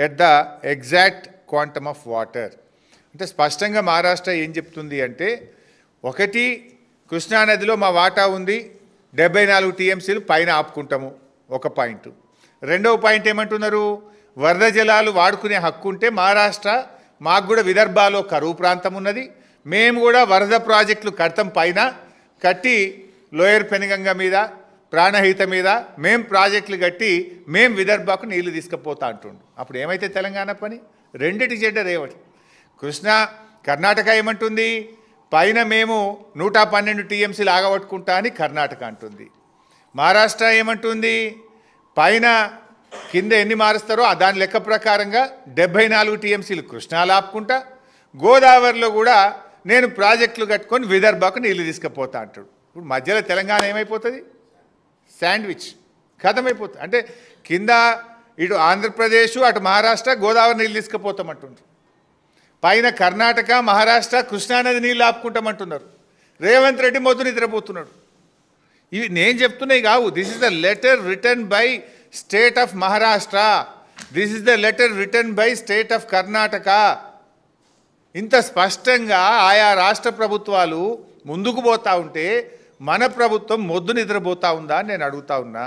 At the exact quantum of water. అంటే స్పష్టంగా మహారాష్ట్ర ఏం చెప్తుంది అంటే, ఒకటి కృష్ణానదిలో మా వాటా ఉంది 74 టీఎంసీలు పైన ఆపుకుంటాము, ఒక పాయింట్. రెండవ పాయింట్ ఏమంటున్నారు, వరద జలాలు వాడుకునే హక్కు ఉంటే మహారాష్ట్ర మాకు కూడా విదర్భాలో కరువు ప్రాంతం ఉన్నది, మేము కూడా వరద ప్రాజెక్టులు కడతాం, పైన కట్టి లోయర్ పెనుగంగ మీద ప్రాణహిత మీద మేం ప్రాజెక్టులు కట్టి మేం విదర్భకు నీళ్లు తీసుకుపోతా అంటుండు. అప్పుడు ఏమైతే తెలంగాణ పని? రెండిటి చెడ్డ రేవటి. కర్ణాటక ఏమంటుంది, పైన మేము 112 టీఎంసీలు ఆగబట్టుకుంటా అని కర్ణాటక అంటుంది. మహారాష్ట్ర ఏమంటుంది, పైన కింద ఎన్ని మారుస్తారో దాని లెక్క ప్రకారంగా 74 టీఎంసీలు కృష్ణాలు ఆపుకుంటా, గోదావరిలో కూడా నేను ప్రాజెక్టులు కట్టుకొని విదర్భకు నీళ్లు తీసుకుపోతా అంటాడు. ఇప్పుడు మధ్యలో తెలంగాణ ఏమైపోతుంది? శాండ్విచ్ ఖతమైపోతుంది. అంటే కింద ఇటు ఆంధ్రప్రదేశ్ అటు మహారాష్ట్ర గోదావరి నీళ్ళు తీసుకుపోతామంటుండ్రు, పైన కర్ణాటక మహారాష్ట్ర కృష్ణానది నీళ్ళు ఆపుకుంటామంటున్నారు. రేవంత్ రెడ్డి మొద్దు నిద్రపోతున్నాడు. ఇవి నేను చెప్తున్నాయి కావు. This is the letter written by state of Maharashtra, this is the letter written by state of Karnataka. ఇంత స్పష్టంగా ఆయా రాష్ట్ర ప్రభుత్వాలు ముందుకు పోతా ఉంటే మన ప్రభుత్వం మొద్దు నిద్రపోతా ఉందా అని నేను అడుగుతా ఉన్నా.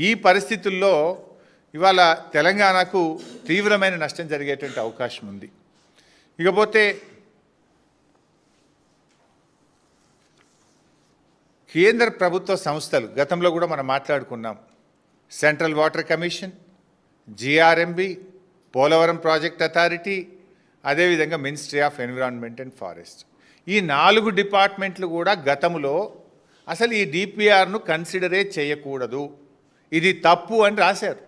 ఈ పరిస్థితుల్లో ఇవాళ తెలంగాణకు తీవ్రమైన నష్టం జరిగేటువంటి అవకాశం ఉంది. ఇకపోతే కేంద్ర ప్రభుత్వ సంస్థలు గతంలో కూడా మనం మాట్లాడుకున్నాం. Central water commission, GRMB, Polavaram project authority, అదేవిధంగా ministry of environment and forest. ఈ 4 డిపార్ట్మెంట్లు కూడా గతంలో అసలు ఈ డిపిఆర్ను కన్సిడరే చేయకూడదు, ఇది తప్పు అని రాశారు.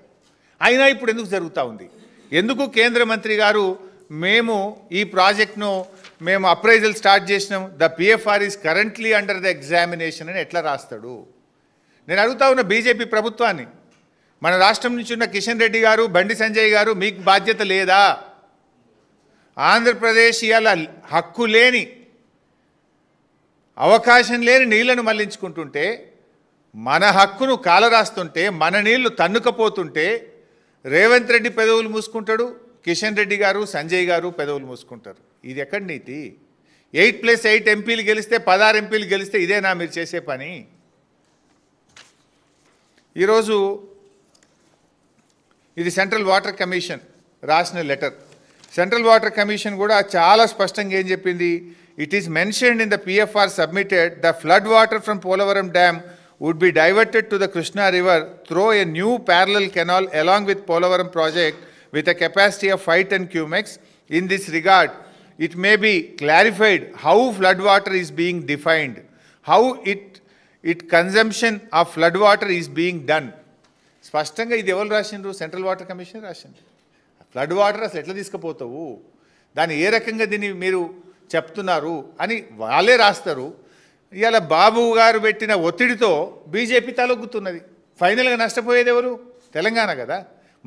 అయినా ఇప్పుడు ఎందుకు జరుగుతూ ఉంది? ఎందుకు కేంద్ర మంత్రి గారు మేము ఈ ప్రాజెక్ట్ను మేము అప్రైజల్ స్టార్ట్ చేసినాం, the PFR is currently under the examination అని ఎట్లా రాస్తాడు? నేను అడుగుతా ఉన్న బీజేపీ ప్రభుత్వాన్ని, మన రాష్ట్రం నుంచి ఉన్న కిషన్ రెడ్డి గారు, బండి సంజయ్ గారు, మీకు బాధ్యత లేదా? ఆంధ్రప్రదేశ్ ఇవాళ హక్కు లేని, అవకాశం లేని నీళ్లను మళ్లించుకుంటుంటే, మన హక్కును కాలరాస్తుంటే, మన నీళ్లు తన్నుకపోతుంటే రేవంత్ రెడ్డి పెదవులు మూసుకుంటాడు, కిషన్ రెడ్డి గారు, సంజయ్ గారు పెదవులు మూసుకుంటారు. ఇది ఎక్కడి నీతి? 8+8 ఎంపీలు గెలిస్తే 16 ఎంపీలు గెలిస్తే ఇదేనా మీరు చేసే పని? ఈరోజు ఇది సెంట్రల్ వాటర్ కమిషన్ రాసిన లెటర్. సెంట్రల్ వాటర్ కమిషన్ కూడా చాలా స్పష్టంగా ఏం చెప్పింది, it is mentioned in the PFR submitted the flood water from Polavaram dam would be diverted to the Krishna river through a new parallel canal along with Polavaram project with a capacity of 5 ton cumex. In this regard, it may be clarified how floodwater is being defined, how it consumption of floodwater is being done. స్పష్టంగా ఇది ఎవరు రాసిండ్రు? Central water commission రాసిండ్రు. Flood water అసలు ఎట్లా తీసుకుపోతావు, దాన్ని ఏ రకంగా దీన్ని మీరు చెప్తున్నారు అని వాళ్ళే రాస్తారు. ఇవాళ బాబు గారు పెట్టిన ఒత్తిడితో బీజేపీ తలొగ్గుతున్నది. ఫైనల్గా నష్టపోయేది ఎవరు? తెలంగాణ కదా.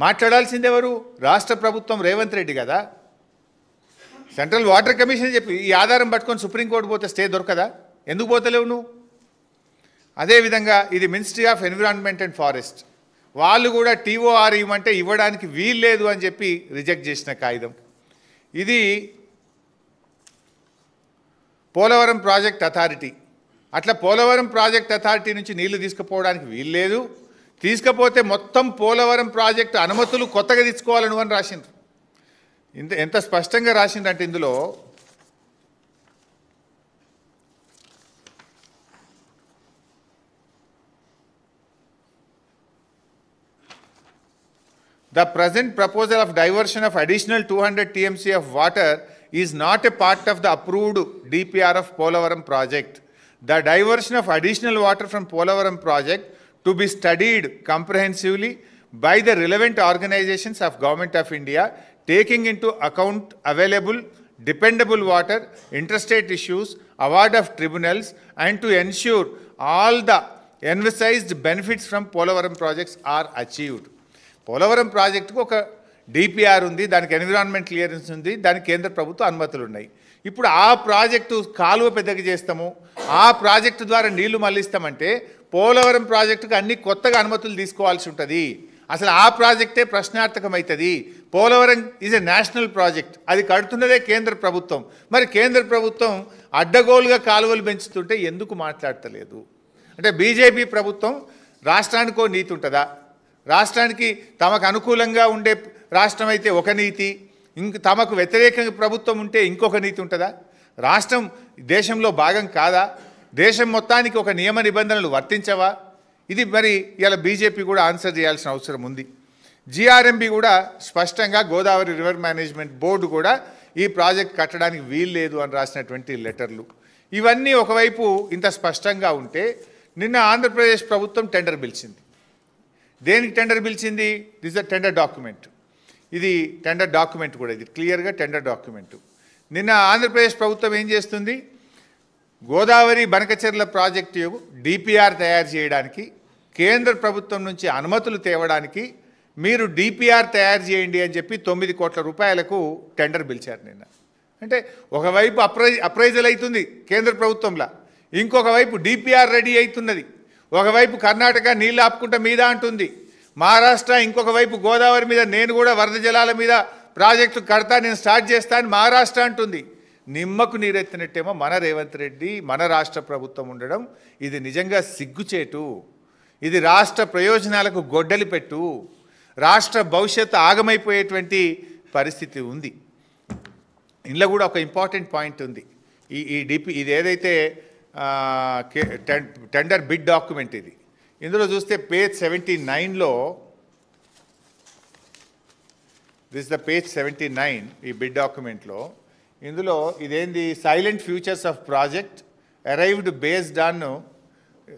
మాట్లాడాల్సింది ఎవరు? రాష్ట్ర ప్రభుత్వం, రేవంత్ రెడ్డి కదా. సెంట్రల్ వాటర్ కమిషన్ చెప్పి ఈ ఆధారం పట్టుకొని సుప్రీంకోర్టు పోతే స్టే దొరకదా? ఎందుకు పోతలేవు నువ్వు? అదేవిధంగా ఇది ministry of environment and forest, వాళ్ళు కూడా టీఓఆర్ ఇవ్వమంటే ఇవ్వడానికి వీల్లేదు అని చెప్పి రిజెక్ట్ చేసిన కాగితం. ఇది పోలవరం ప్రాజెక్ట్ అథారిటీ. అట్లా పోలవరం ప్రాజెక్ట్ అథారిటీ నుంచి నీళ్లు తీసుకుపోవడానికి వీల్లేదు, తీసుకపోతే మొత్తం పోలవరం ప్రాజెక్టు అనుమతులు కొత్తగా తీసుకోవాలని అని రాసిండ్రు. ఎంత స్పష్టంగా రాసిండ్రంటే ఇందులో the present proposal of diversion of additional 200 TMC of water is not a part of the approved DPR of Polavaram project. The diversion of additional water from Polavaram project to be studied comprehensively by the relevant organizations of Government of India, taking into account available, dependable water, interstate issues, award of tribunals, and to ensure all the envisaged benefits from Polavaram projects are achieved. Polavaram ప్రాజెక్టుకు ఒక DPR ఉంది, దానికి environment clearance ఉంది, దానికి కేంద్ర ప్రభుత్వ అనుమతులు ఉన్నాయి. ఇప్పుడు ఆ ప్రాజెక్టు కాలువ పెద్దగా చేస్తాము, ఆ ప్రాజెక్టు ద్వారా నీళ్లు మళ్లిస్తామంటే పోలవరం ప్రాజెక్టుకు అన్ని కొత్తగా అనుమతులు తీసుకోవాల్సి ఉంటుంది. అసలు ఆ ప్రాజెక్టే ప్రశ్నార్థకమవుతుంది. Polavaram is a national project, అది కడుతున్నదే కేంద్ర ప్రభుత్వం. మరి కేంద్ర ప్రభుత్వం అడ్డగోలుగా కాలువలు పెంచుతుంటే ఎందుకు మాట్లాడతలేదు? అంటే బీజేపీ ప్రభుత్వం రాష్ట్రానికో నీతి ఉంటుందా? రాష్ట్రానికి తమకు అనుకూలంగా ఉండే రాష్ట్రం అయితే ఒక నీతి, తమకు వ్యతిరేకంగా ప్రభుత్వం ఉంటే ఇంకొక నీతి ఉంటుందా? రాష్ట్రం దేశంలో భాగం కాదా? దేశం మొత్తానికి ఒక నియమ నిబంధనలు వర్తించవా? ఇది మరి ఇలా బీజేపీ కూడా ఆన్సర్ చేయాల్సిన అవసరం ఉంది. జిఆర్ఎంబి కూడా స్పష్టంగా గోదావరి రివర్ మేనేజ్మెంట్ బోర్డు కూడా ఈ ప్రాజెక్ట్ కట్టడానికి వీల్లేదు అని రాసినటువంటి లెటర్లు, ఇవన్నీ ఒకవైపు ఇంత స్పష్టంగా ఉంటే నిన్న ఆంధ్రప్రదేశ్ ప్రభుత్వం టెండర్ పిలిచింది. దేనికి టెండర్ పిలిచింది? This the tender document. ఇది టెండర్ డాక్యుమెంట్ కూడా, ఇది క్లియర్గా టెండర్ డాక్యుమెంట్. నిన్న ఆంధ్రప్రదేశ్ ప్రభుత్వం ఏం చేస్తుంది? గోదావరి బనకచెర్ల ప్రాజెక్టు డిపిఆర్ తయారు చేయడానికి కేంద్ర ప్రభుత్వం నుంచి అనుమతులు తేవడానికి మీరు డిపిఆర్ తయారు చేయండి అని చెప్పి 9 కోట్ల రూపాయలకు టెండర్ పిలిచారు నిన్న. అంటే ఒకవైపు అప్రైజల్ అవుతుంది కేంద్ర ప్రభుత్వంలో, ఇంకొక వైపు డిపిఆర్ రెడీ అవుతున్నది. ఒకవైపు కర్ణాటక నీళ్ళు ఆపుకుంటా మీద అంటుంది, మహారాష్ట్ర ఇంకొక వైపు గోదావరి మీద నేను కూడా వరద జలాల మీద ప్రాజెక్టు కడతా, నేను స్టార్ట్ చేస్తా అని మహారాష్ట్ర అంటుంది. నిమ్మకు నీరెత్తినట్టేమో మన రేవంత్ రెడ్డి, మన రాష్ట్ర ప్రభుత్వం ఉండడం ఇది నిజంగా సిగ్గుచేటు. ఇది రాష్ట్ర ప్రయోజనాలకు గొడ్డలి పెట్టు. రాష్ట్ర భవిష్యత్తు ఆగమైపోయేటువంటి పరిస్థితి ఉంది. ఇందులో కూడా ఒక ఇంపార్టెంట్ పాయింట్ ఉంది. ఇది ఏదైతే టెండర్ బిడ్ డాక్యుమెంట్ ఇది, ఇందులో చూస్తే పేజ్ 79లో, దిస్ ద పేజ్ 79 ఈ బిడ్ డాక్యుమెంట్లో, ఇందులో ఇదేంది silent features of project arrived based on